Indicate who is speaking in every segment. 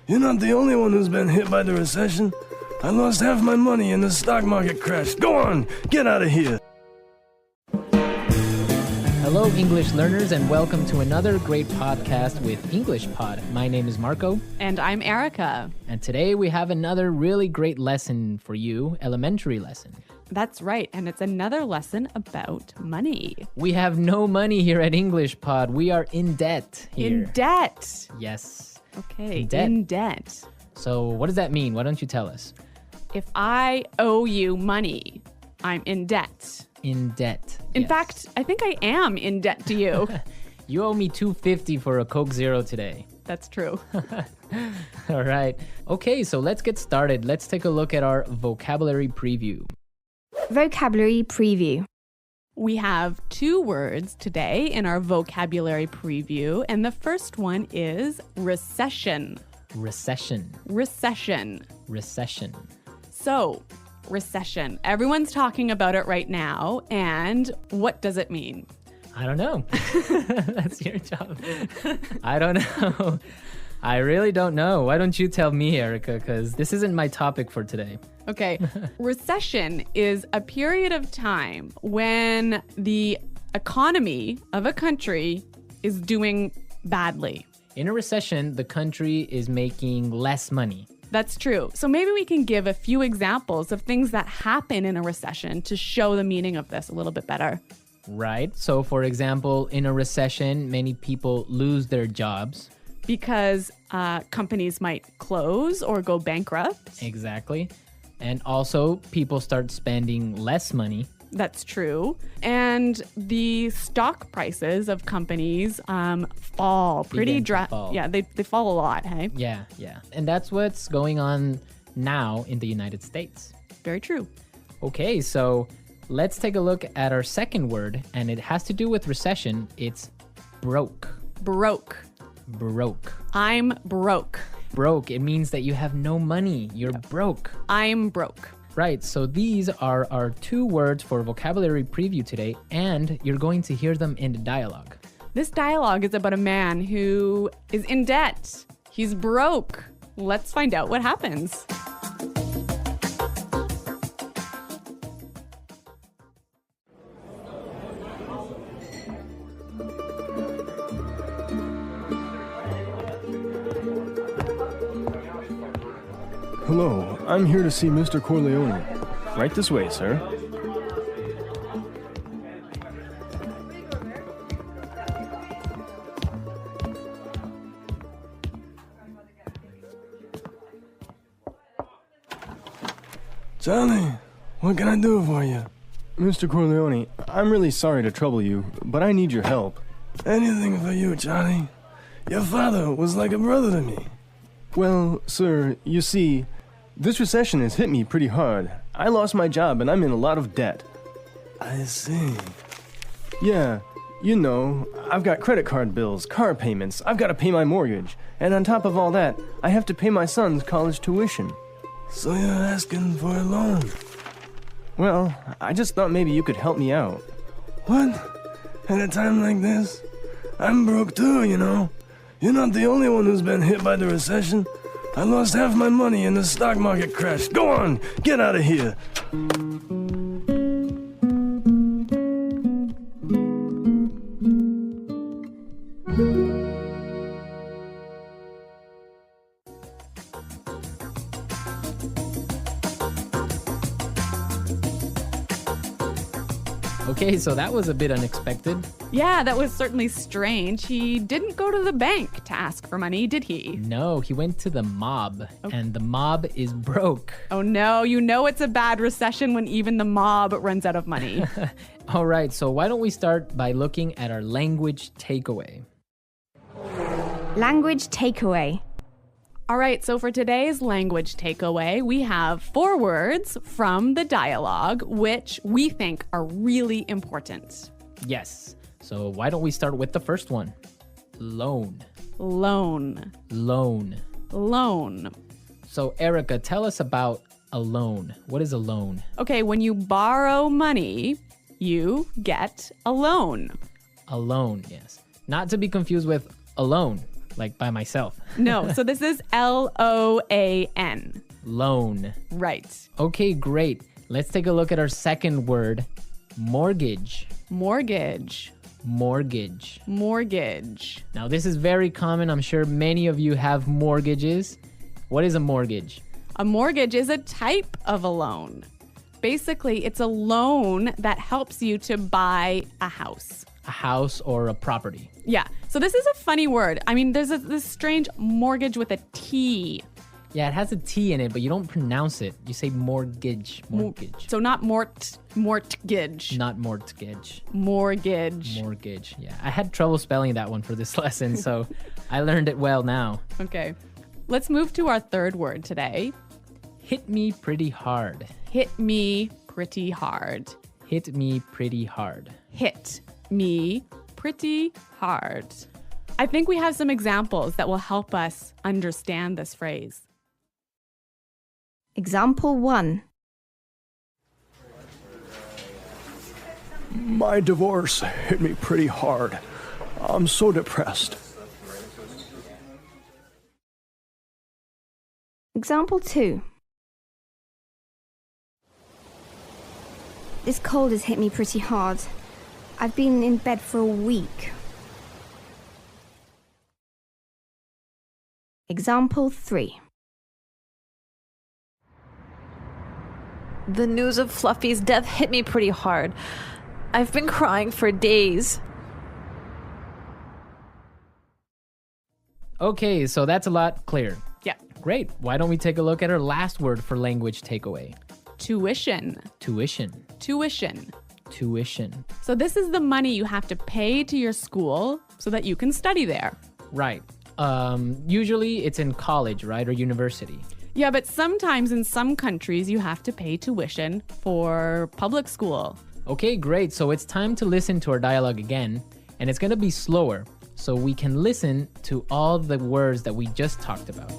Speaker 1: You're not the only one who's been hit by the recession. I lost half my money and the stock market crashed. Go on, get out of here.
Speaker 2: Hello, English learners, and welcome to another great podcast with English Pod. My name is Marco.
Speaker 3: And I'm Erica.
Speaker 2: And today we have another really great lesson for you, elementary lesson.
Speaker 3: That's right, and it's another lesson about money.
Speaker 2: We have no money here at English Pod. We are in debt here.
Speaker 3: In debt.
Speaker 2: Yes.
Speaker 3: Okay,
Speaker 2: In debt.
Speaker 3: debt.
Speaker 2: So what does that mean? Why don't you tell us?
Speaker 3: If I owe you money, I'm in debt.
Speaker 2: In debt.
Speaker 3: In
Speaker 2: Yes.
Speaker 3: fact, I think I am in debt to you.
Speaker 2: You owe me $2.50 for a Coke Zero today.
Speaker 3: That's true.
Speaker 2: All right. Okay, so let's get started. Let's take a look at our vocabulary preview.
Speaker 4: Vocabulary preview.
Speaker 3: We have two words today in our vocabulary preview, and the first one is recession.
Speaker 2: Recession.
Speaker 3: Recession.
Speaker 2: Recession.
Speaker 3: So, recession. Everyone's talking about it right now, and what does it mean?
Speaker 2: I don't know. That's your job. I don't know. I really don't know. Why don't you tell me, Erica? Because this isn't my topic for today.
Speaker 3: Okay. Recession is a period of time when the economy of a country is doing badly.
Speaker 2: In a recession, the country is making less money.
Speaker 3: That's true. So maybe we can give a few examples of things that happen in a recession to show the meaning of this a little bit better.
Speaker 2: Right. So, for example, in a recession, many people lose their jobs.
Speaker 3: Because companies might close or go bankrupt.
Speaker 2: Exactly. And also, people start spending less money.
Speaker 3: That's true. And the stock prices of companies fall pretty
Speaker 2: fall.
Speaker 3: Yeah, they fall a lot, hey?
Speaker 2: Yeah. And that's what's going on now in the United States.
Speaker 3: Very true.
Speaker 2: Okay, so let's take a look at our second word, and it has to do with recession. It's broke.
Speaker 3: Broke.
Speaker 2: Broke.
Speaker 3: I'm broke.
Speaker 2: Broke. It means that you have no money. You're broke.
Speaker 3: I'm broke.
Speaker 2: Right, so these are our two words for vocabulary preview today, and you're going to hear them in the dialogue.
Speaker 3: This dialogue is about a man who is in debt. He's broke. Let's find out what happens.
Speaker 1: Hello, I'm here to see Mr. Corleone. Right this way, sir. Johnny, what can I do for you? Mr. Corleone, I'm really sorry to trouble you, but I need your help. Anything for you, Johnny. Your father was like a brother to me. Well, sir, you see, this recession has hit me pretty hard. I lost my job and I'm in a lot of debt. I see. Yeah, you know, I've got credit card bills, car payments, I've got to pay my mortgage. And on top of all that, I have to pay my son's college tuition. So you're asking for a loan? Well, I just thought maybe you could help me out. What? At a time like this? I'm broke too, you know. You're not the only one who's been hit by the recession. I lost half my money and the stock market crashed. Go on, get out of here.
Speaker 2: Okay, so that was a bit unexpected.
Speaker 3: Yeah, that was certainly strange. He didn't go to the bank to ask for money, did he?
Speaker 2: No, he went to the mob, and the mob is broke.
Speaker 3: Oh no, you know it's a bad recession when even the mob runs out of money.
Speaker 2: All right, so why don't we start by looking at our language takeaway?
Speaker 4: Language takeaway.
Speaker 3: All right, so for today's language takeaway, we have 4 words from the dialogue, which we think are really important.
Speaker 2: Yes, so why don't we start with the first one? Loan.
Speaker 3: Loan.
Speaker 2: Loan.
Speaker 3: Loan.
Speaker 2: So Erica, tell us about a loan. What is a loan?
Speaker 3: Okay, when you borrow money, you get a loan.
Speaker 2: A loan, yes. Not to be confused with alone. like by myself.
Speaker 3: No, so this is Loan.
Speaker 2: Loan.
Speaker 3: Right.
Speaker 2: Okay, great. Let's take a look at our second word, mortgage.
Speaker 3: Mortgage.
Speaker 2: Mortgage.
Speaker 3: Mortgage.
Speaker 2: Now, this is very common. I'm sure many of you have mortgages. What is a mortgage?
Speaker 3: A mortgage is a type of a loan. Basically, it's a loan that helps you to buy a house.
Speaker 2: A house or a property.
Speaker 3: Yeah. So this is a funny word. I mean, there's this strange mortgage with a T.
Speaker 2: Yeah, it has a T in it, but you don't pronounce it. You say mortgage. Mortgage.
Speaker 3: So not mortgage.
Speaker 2: Not mortgage.
Speaker 3: Mortgage.
Speaker 2: Mortgage. Yeah. I had trouble spelling that one for this lesson, so I learned it well now.
Speaker 3: Okay. Let's move to our third word today.
Speaker 2: Hit me pretty hard.
Speaker 3: Hit me pretty hard.
Speaker 2: Hit me pretty hard.
Speaker 3: Hit me pretty hard. I think we have some examples that will help us understand this phrase.
Speaker 4: Example 1.
Speaker 1: My divorce hit me pretty hard. I'm so depressed.
Speaker 4: Example 2. This cold has hit me pretty hard. I've been in bed for a week. Example 3.
Speaker 5: The news of Fluffy's death hit me pretty hard. I've been crying for days.
Speaker 2: Okay, so that's a lot clearer.
Speaker 3: Yeah.
Speaker 2: Great. Why don't we take a look at our last word for language takeaway?
Speaker 3: Tuition.
Speaker 2: Tuition.
Speaker 3: Tuition.
Speaker 2: Tuition.
Speaker 3: So this is the money you have to pay to your school so that you can study there.
Speaker 2: Right. Usually it's in college, right? Or university.
Speaker 3: Yeah, but sometimes in some countries you have to pay tuition for public school.
Speaker 2: Okay, great. So it's time to listen to our dialogue again, and it's going to be slower so we can listen to all the words that we just talked about.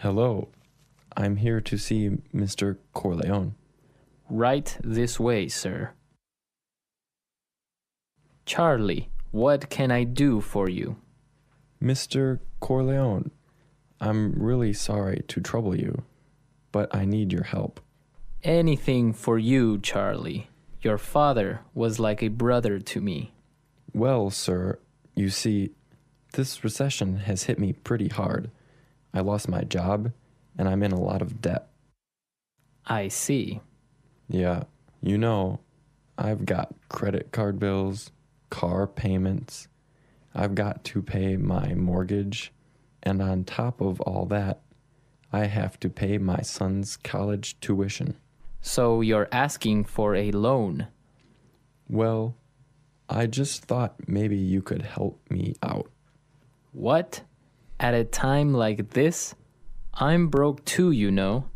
Speaker 6: Hello, I'm here to see Mr. Corleone.
Speaker 2: Right this way, sir. Charlie, what can I do for you?
Speaker 6: Mr. Corleone, I'm really sorry to trouble you, but I need your help.
Speaker 2: Anything for you, Charlie. Your father was like a brother to me.
Speaker 6: Well, sir, you see, this recession has hit me pretty hard. I lost my job, and I'm in a lot of debt.
Speaker 2: I see.
Speaker 6: Yeah, you know, I've got credit card bills, car payments. I've got to pay my mortgage, and on top of all that, I have to pay my son's college tuition.
Speaker 2: So you're asking for a loan?
Speaker 6: Well, I just thought maybe you could help me out.
Speaker 2: What? At a time like this? I'm broke too, you know.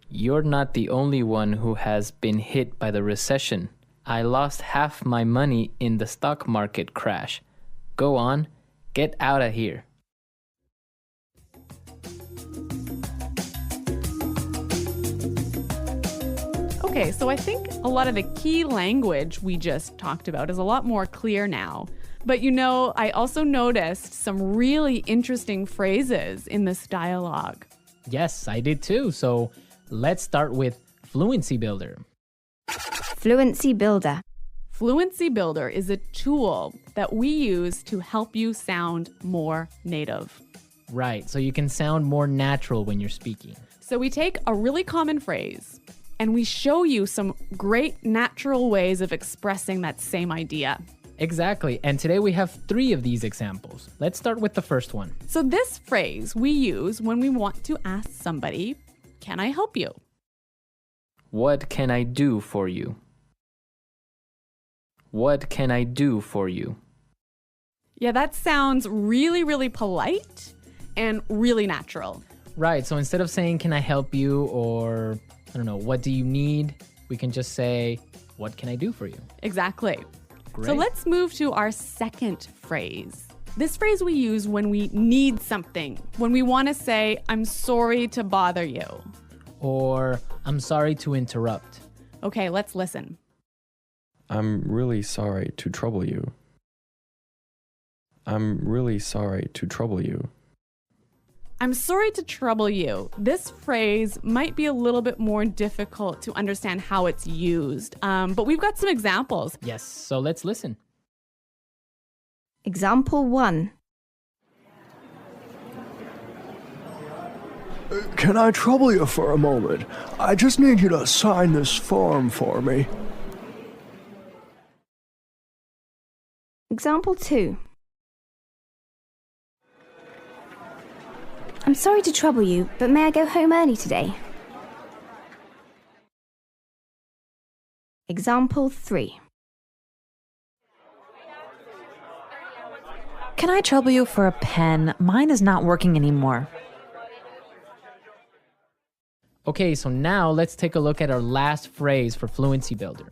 Speaker 2: You're not the only one who has been hit by the recession. I lost half my money in the stock market crash. Go on, get out of here.
Speaker 3: Okay, so I think a lot of the key language we just talked about is a lot more clear now. But you know, I also noticed some really interesting phrases in this dialogue.
Speaker 2: Yes, I did too. So let's start with Fluency Builder.
Speaker 4: Fluency Builder.
Speaker 3: Fluency Builder is a tool that we use to help you sound more native.
Speaker 2: Right, so you can sound more natural when you're speaking.
Speaker 3: So we take a really common phrase and we show you some great natural ways of expressing that same idea.
Speaker 2: Exactly, and today we have 3 of these examples. Let's start with the first one.
Speaker 3: So this phrase we use when we want to ask somebody, "Can I help you?"
Speaker 2: What can I do for you? What can I do for you?
Speaker 3: Yeah, that sounds really, really polite and really natural.
Speaker 2: Right, so instead of saying, can I help you? Or, I don't know, what do you need? We can just say, what can I do for you?
Speaker 3: Exactly.
Speaker 2: Great.
Speaker 3: So let's move to our second phrase. This phrase we use when we need something, when we want to say, I'm sorry to bother you.
Speaker 2: Or, I'm sorry to interrupt.
Speaker 3: Okay, let's listen.
Speaker 6: I'm really sorry to trouble you. I'm really sorry to trouble you.
Speaker 3: I'm sorry to trouble you. This phrase might be a little bit more difficult to understand how it's used, but we've got some examples.
Speaker 2: Yes, so let's listen.
Speaker 4: Example 1.
Speaker 1: Can I trouble you for a moment? I just need you to sign this form for me.
Speaker 4: Example 2. I'm sorry to trouble you, but may I go home early today? Example 3.
Speaker 5: Can I trouble you for a pen? Mine is not working anymore.
Speaker 2: Okay, so now let's take a look at our last phrase for Fluency Builder.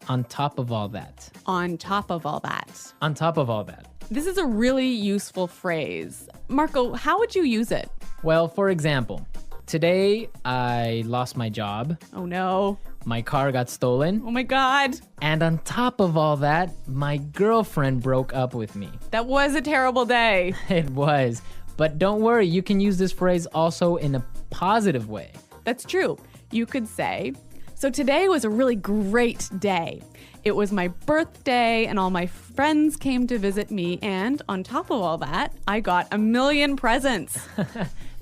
Speaker 2: On top of all that.
Speaker 3: On top of all that.
Speaker 2: On top of all that.
Speaker 3: This is a really useful phrase. Marco, how would you use it?
Speaker 2: Well, for example, today I lost my job,
Speaker 3: Oh no.
Speaker 2: my car got stolen,
Speaker 3: Oh my God.
Speaker 2: and on top of all that, my girlfriend broke up with me.
Speaker 3: That was a terrible day.
Speaker 2: It was. But don't worry, you can use this phrase also in a positive way.
Speaker 3: That's true. You could say, so today was a really great day. It was my birthday and all my friends came to visit me, and on top of all that, I got a million presents.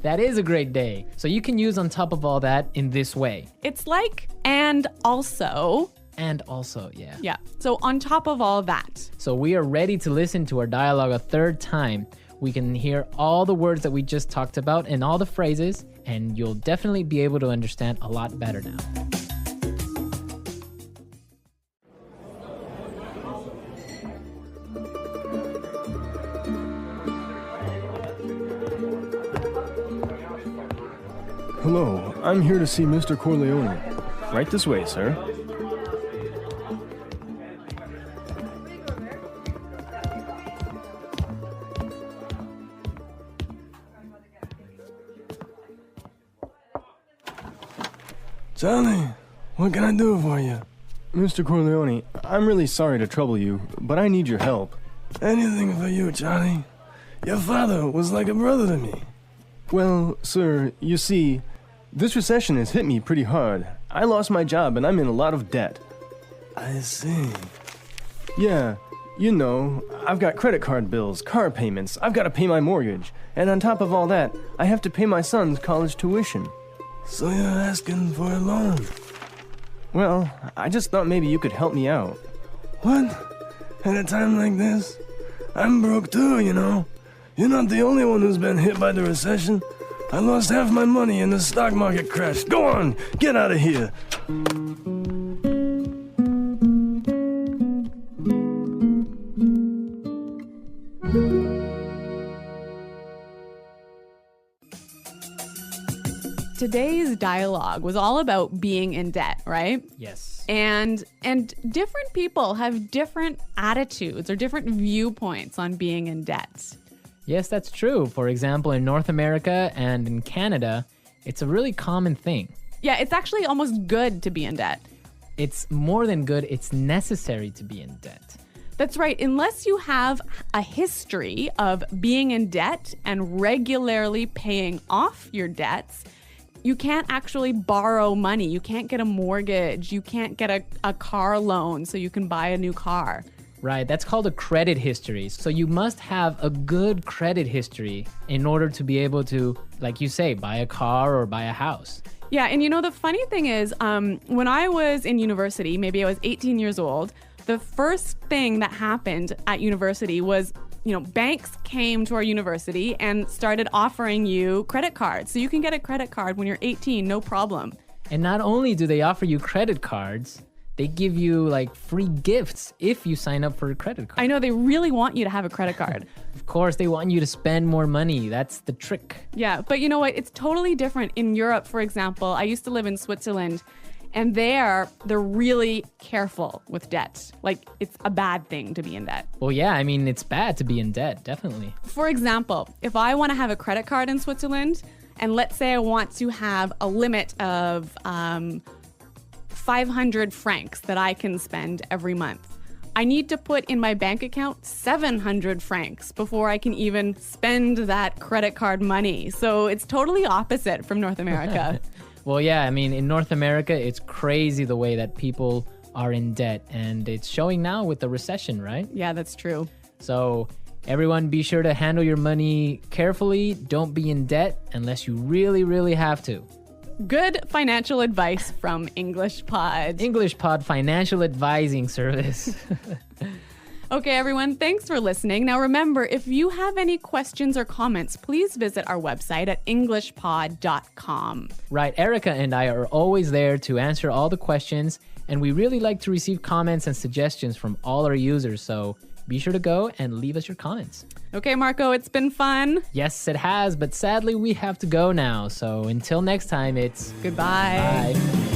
Speaker 2: That is a great day. So you can use on top of all that in this way.
Speaker 3: It's like, and also.
Speaker 2: And also, yeah.
Speaker 3: Yeah, so on top of all that.
Speaker 2: So we are ready to listen to our dialogue a third time. We can hear all the words that we just talked about and all the phrases, and you'll definitely be able to understand a lot better now.
Speaker 1: Hello, I'm here to see Mr. Corleone. Right this way, sir. Johnny, what can I do for you? Mr. Corleone, I'm really sorry to trouble you, but I need your help. Anything for you, Johnny. Your father was like a brother to me. Well, sir, you see, this recession has hit me pretty hard. I lost my job and I'm in a lot of debt. I see. Yeah, you know, I've got credit card bills, car payments, I've got to pay my mortgage, and on top of all that, I have to pay my son's college tuition. So you're asking for a loan? Well, I just thought maybe you could help me out. What? At a time like this? I'm broke too, you know. You're not the only one who's been hit by the recession. I lost half my money and the stock market crashed. Go on, get out of here.
Speaker 3: Today's dialogue was all about being in debt, right?
Speaker 2: Yes.
Speaker 3: And different people have different attitudes or different viewpoints on being in debt.
Speaker 2: Yes, that's true. For example, in North America and in Canada, it's a really common thing.
Speaker 3: Yeah, it's actually almost good to be in debt.
Speaker 2: It's more than good, it's necessary to be in debt.
Speaker 3: That's right. Unless you have a history of being in debt and regularly paying off your debts, you can't actually borrow money. You can't get a mortgage. You can't get a car loan so you can buy a new car.
Speaker 2: Right, that's called a credit history. So you must have a good credit history in order to be able to, like you say, buy a car or buy a house.
Speaker 3: Yeah, and you know, the funny thing is, when I was in university, maybe I was 18 years old, the first thing that happened at university was, you know, banks came to our university and started offering you credit cards. So you can get a credit card when you're 18, no problem.
Speaker 2: And not only do they offer you credit cards, they give you like free gifts if you sign up for a credit card.
Speaker 3: I know, they really want you to have a credit card.
Speaker 2: Of course, they want you to spend more money. That's the trick.
Speaker 3: Yeah, but you know what? It's totally different. In Europe, for example, I used to live in Switzerland, and they're really careful with debt. Like, it's a bad thing to be in debt.
Speaker 2: Well, yeah, I mean, it's bad to be in debt, definitely.
Speaker 3: For example, if I want to have a credit card in Switzerland, And let's say I want to have a limit of 500 francs that I can spend every month. I need to put in my bank account 700 francs before I can even spend that credit card money. So it's totally opposite from North America.
Speaker 2: Well, yeah, I mean, in North America, it's crazy the way that people are in debt, and it's showing now with the recession, right?
Speaker 3: Yeah, that's true.
Speaker 2: So everyone, be sure to handle your money carefully. Don't be in debt unless you really, really have to.
Speaker 3: Good financial advice from English Pod.
Speaker 2: English Pod Financial Advising Service.
Speaker 3: Okay, everyone, thanks for listening. Now remember, if you have any questions or comments, please visit our website at englishpod.com.
Speaker 2: Right, Erica and I are always there to answer all the questions, and we really like to receive comments and suggestions from all our users, so be sure to go and leave us your comments.
Speaker 3: Okay, Marco, it's been fun.
Speaker 2: Yes, it has, but sadly we have to go now, so until next time, it's
Speaker 3: Goodbye.
Speaker 2: bye.